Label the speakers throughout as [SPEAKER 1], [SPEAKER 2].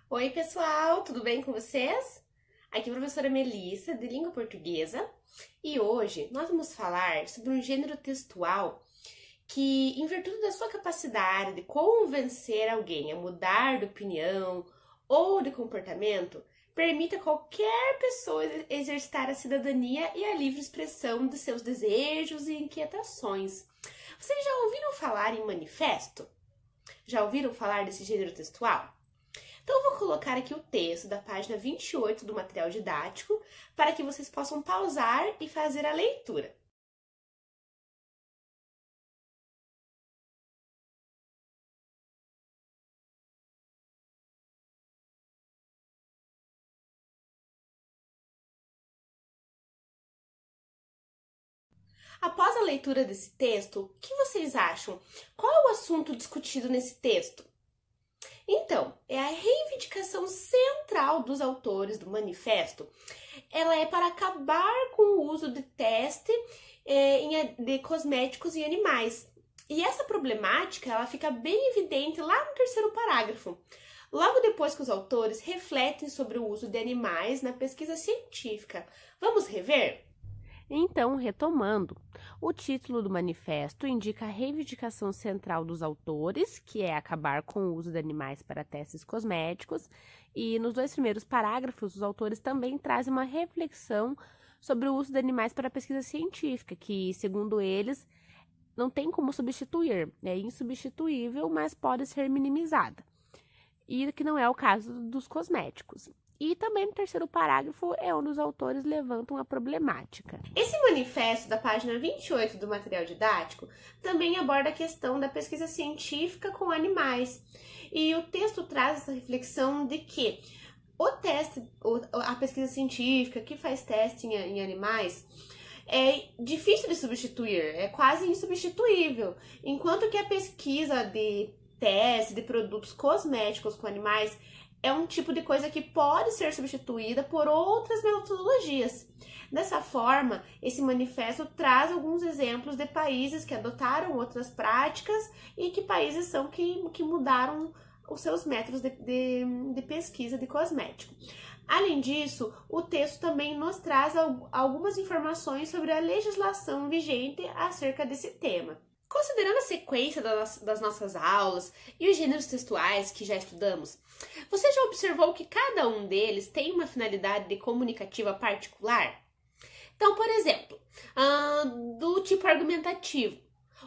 [SPEAKER 1] Oi, pessoal, tudo bem com vocês? Aqui é a professora Melissa, de língua portuguesa, e hoje nós vamos falar sobre um gênero textual que, em virtude da sua capacidade de convencer alguém a mudar de opinião ou de comportamento, permite a qualquer pessoa exercitar a cidadania e a livre expressão de seus desejos e inquietações. Vocês já ouviram falar em manifesto? Já ouviram falar desse gênero textual? Então, eu vou colocar aqui o texto da página 28 do material didático para que vocês possam pausar e fazer a leitura. Após a leitura desse texto, o que vocês acham? Qual é o assunto discutido nesse texto? Então, é a reivindicação central dos autores do manifesto. Ela é para acabar com o uso de teste de cosméticos em animais. E essa problemática ela fica bem evidente lá no terceiro parágrafo. Logo depois que os autores refletem sobre o uso de animais na pesquisa científica. Vamos rever?
[SPEAKER 2] Então, retomando, o título do manifesto indica a reivindicação central dos autores, que é acabar com o uso de animais para testes cosméticos, e nos dois primeiros parágrafos, os autores também trazem uma reflexão sobre o uso de animais para pesquisa científica, que, segundo eles, não tem como substituir, é insubstituível, mas pode ser minimizada, e que não é o caso dos cosméticos. E também no terceiro parágrafo é onde os autores levantam a problemática.
[SPEAKER 1] Esse manifesto da página 28 do material didático também aborda a questão da pesquisa científica com animais. E o texto traz essa reflexão de que a pesquisa científica que faz teste em animais é difícil de substituir, é quase insubstituível. Enquanto que a pesquisa de teste de produtos cosméticos com animais é um tipo de coisa que pode ser substituída por outras metodologias. Dessa forma, esse manifesto traz alguns exemplos de países que adotaram outras práticas e que países são que mudaram os seus métodos de pesquisa de cosmético. Além disso, o texto também nos traz algumas informações sobre a legislação vigente acerca desse tema. Considerando a sequência das nossas aulas e os gêneros textuais que já estudamos, você já observou que cada um deles tem uma finalidade comunicativa particular? Então, por exemplo, do tipo argumentativo.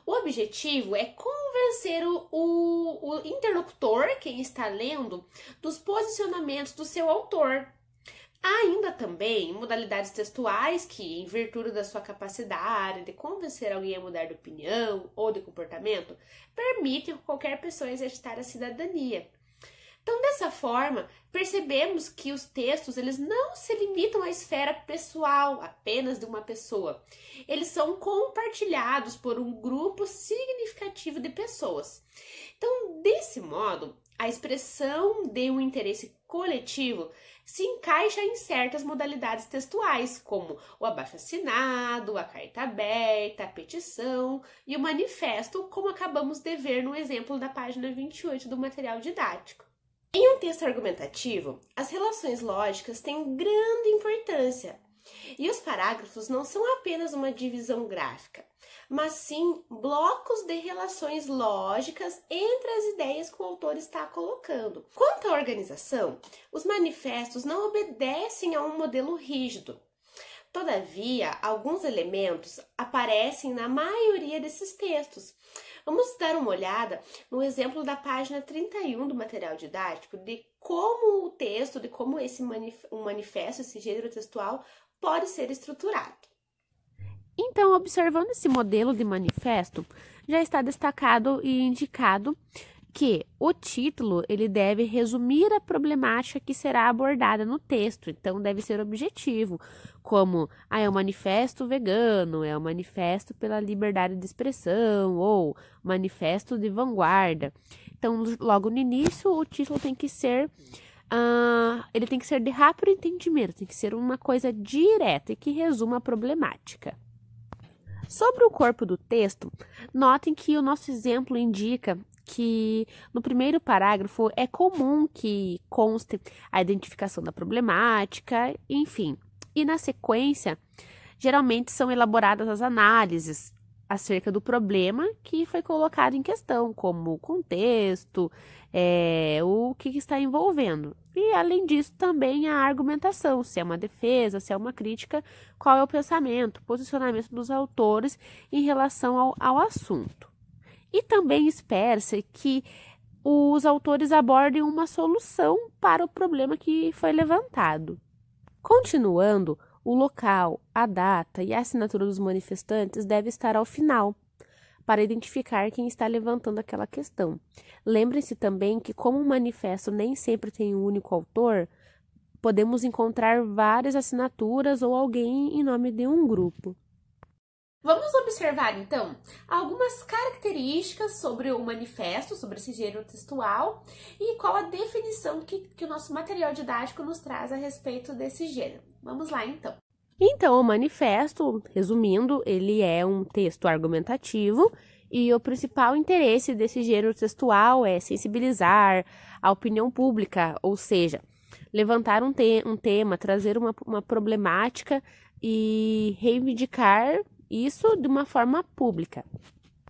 [SPEAKER 1] O objetivo é convencer o interlocutor, quem está lendo, dos posicionamentos do seu autor. Há ainda também modalidades textuais que, em virtude da sua capacidade de convencer alguém a mudar de opinião ou de comportamento, permitem que qualquer pessoa exercitar a cidadania. Então, dessa forma, percebemos que os textos eles não se limitam à esfera pessoal, apenas de uma pessoa. Eles são compartilhados por um grupo significativo de pessoas. Então, desse modo, a expressão de um interesse coletivo se encaixa em certas modalidades textuais, como o abaixo-assinado, a carta aberta, a petição e o manifesto, como acabamos de ver no exemplo da página 28 do material didático. Em um texto argumentativo, as relações lógicas têm grande importância, e os parágrafos não são apenas uma divisão gráfica, mas sim blocos de relações lógicas entre as ideias que o autor está colocando. Quanto à organização, os manifestos não obedecem a um modelo rígido. Todavia, alguns elementos aparecem na maioria desses textos. Vamos dar uma olhada no exemplo da página 31 do material didático de como o texto, de como um manifesto, esse gênero textual, pode ser estruturado.
[SPEAKER 2] Então, observando esse modelo de manifesto, já está destacado e indicado que o título ele deve resumir a problemática que será abordada no texto, então deve ser objetivo, como é um manifesto vegano, é um manifesto pela liberdade de expressão ou manifesto de vanguarda. Então, logo no início, o título tem que ser ele tem que ser de rápido entendimento, tem que ser uma coisa direta e que resuma a problemática. Sobre o corpo do texto, notem que o nosso exemplo indica que no primeiro parágrafo é comum que conste a identificação da problemática, enfim. E na sequência, geralmente são elaboradas as análises acerca do problema que foi colocado em questão, como o contexto, o que está envolvendo. E, além disso, também a argumentação, se é uma defesa, se é uma crítica, qual é o pensamento, o posicionamento dos autores em relação ao assunto. E também espera-se que os autores abordem uma solução para o problema que foi levantado. Continuando, o local, a data e a assinatura dos manifestantes deve estar ao final, para identificar quem está levantando aquela questão. Lembre-se também que, como o manifesto nem sempre tem um único autor, podemos encontrar várias assinaturas ou alguém em nome de um grupo.
[SPEAKER 1] Vamos observar, então, algumas características sobre o manifesto, sobre esse gênero textual, e qual a definição que o nosso material didático nos traz a respeito desse gênero. Vamos lá, então.
[SPEAKER 2] Então, o manifesto, resumindo, ele é um texto argumentativo e o principal interesse desse gênero textual é sensibilizar a opinião pública, ou seja, levantar um tema, trazer uma problemática e reivindicar isso de uma forma pública.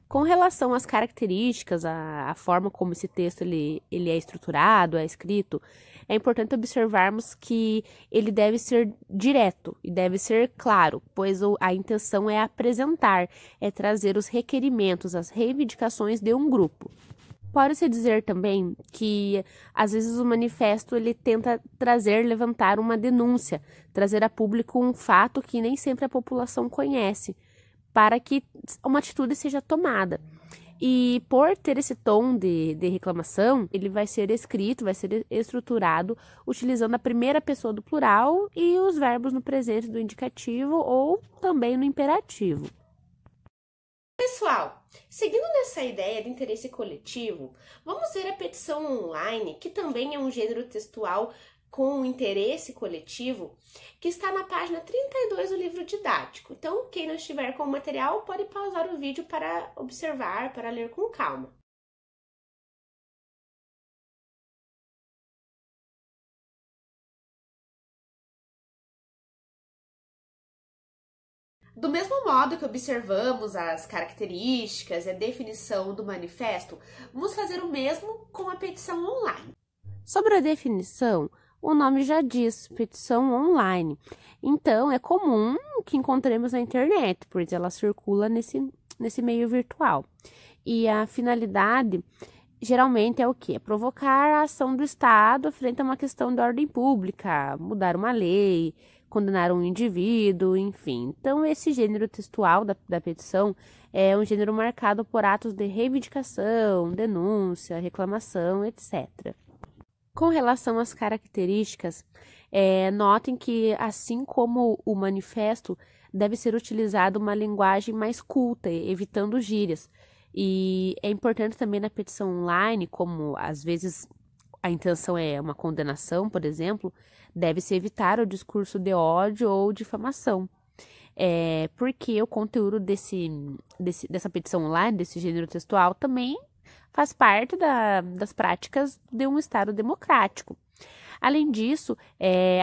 [SPEAKER 2] Com relação às características, a forma como esse texto ele é estruturado, é escrito, é importante observarmos que ele deve ser direto e deve ser claro, pois a intenção é apresentar, é trazer os requerimentos, as reivindicações de um grupo. Pode-se dizer também que, às vezes, o manifesto ele tenta levantar uma denúncia, trazer a público um fato que nem sempre a população conhece, para que uma atitude seja tomada. E por ter esse tom de reclamação, ele vai ser escrito, vai ser estruturado utilizando a primeira pessoa do plural e os verbos no presente do indicativo ou também no imperativo.
[SPEAKER 1] Pessoal, seguindo nessa ideia de interesse coletivo, vamos ver a petição online, que também é um gênero textual com interesse coletivo, que está na página 32 do livro didático. Então, quem não estiver com o material pode pausar o vídeo para observar, para ler com calma. Do mesmo modo que observamos as características e a definição do manifesto, vamos fazer o mesmo com a petição online.
[SPEAKER 2] Sobre a definição, o nome já diz, petição online. Então, é comum que encontremos na internet, pois ela circula nesse meio virtual. E a finalidade, geralmente, é o quê? É provocar a ação do Estado frente a uma questão de ordem pública, mudar uma lei, condenar um indivíduo, enfim. Então, esse gênero textual da petição é um gênero marcado por atos de reivindicação, denúncia, reclamação, etc. Com relação às características, notem que, assim como o manifesto, deve ser utilizada uma linguagem mais culta, evitando gírias. E é importante também na petição online, como às vezes a intenção é uma condenação, por exemplo, deve-se evitar o discurso de ódio ou difamação. Porque o conteúdo dessa petição online, desse gênero textual, também faz parte das práticas de um Estado democrático. Além disso,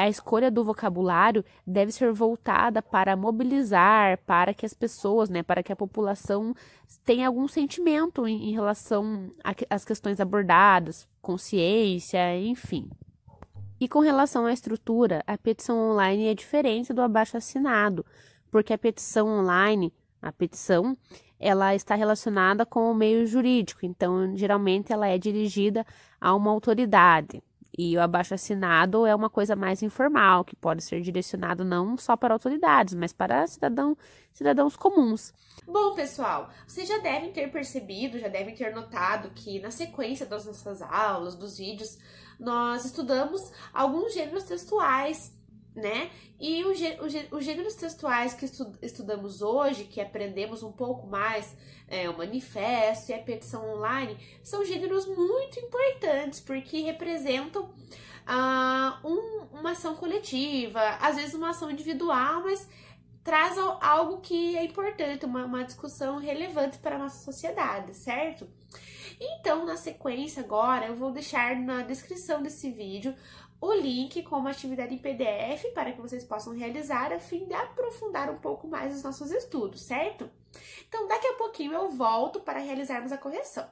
[SPEAKER 2] a escolha do vocabulário deve ser voltada para mobilizar, para que as pessoas, para que a população tenha algum sentimento em relação às questões abordadas, consciência, enfim. E com relação à estrutura, a petição online é diferente do abaixo-assinado, porque a petição online, ela está relacionada com o meio jurídico, então, geralmente, ela é dirigida a uma autoridade. E o abaixo-assinado é uma coisa mais informal, que pode ser direcionado não só para autoridades, mas para cidadãos comuns.
[SPEAKER 1] Bom, pessoal, vocês já devem ter percebido, já devem ter notado que na sequência das nossas aulas, dos vídeos, nós estudamos alguns gêneros textuais, né? E os gêneros textuais que estudamos hoje, que aprendemos um pouco mais, o manifesto e a petição online, são gêneros muito importantes, porque representam uma ação coletiva, às vezes uma ação individual, mas traz algo que é importante, uma discussão relevante para a nossa sociedade, certo? Então, na sequência agora, eu vou deixar na descrição desse vídeo o link com uma atividade em PDF para que vocês possam realizar a fim de aprofundar um pouco mais os nossos estudos, certo? Então, daqui a pouquinho eu volto para realizarmos a correção.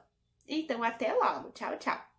[SPEAKER 1] Então, até logo. Tchau, tchau!